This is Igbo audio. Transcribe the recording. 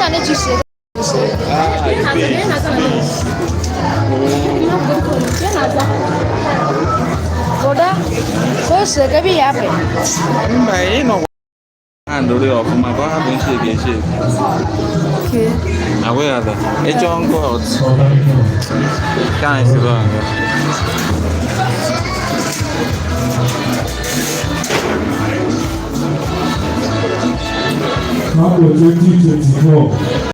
tane çeşit. Burada sosu gibi yapıyor. Mấy nó ăn đồ được mà có bốn chị kia chị à quên rồi cái cho có cái này sẽ vâng Number 2024.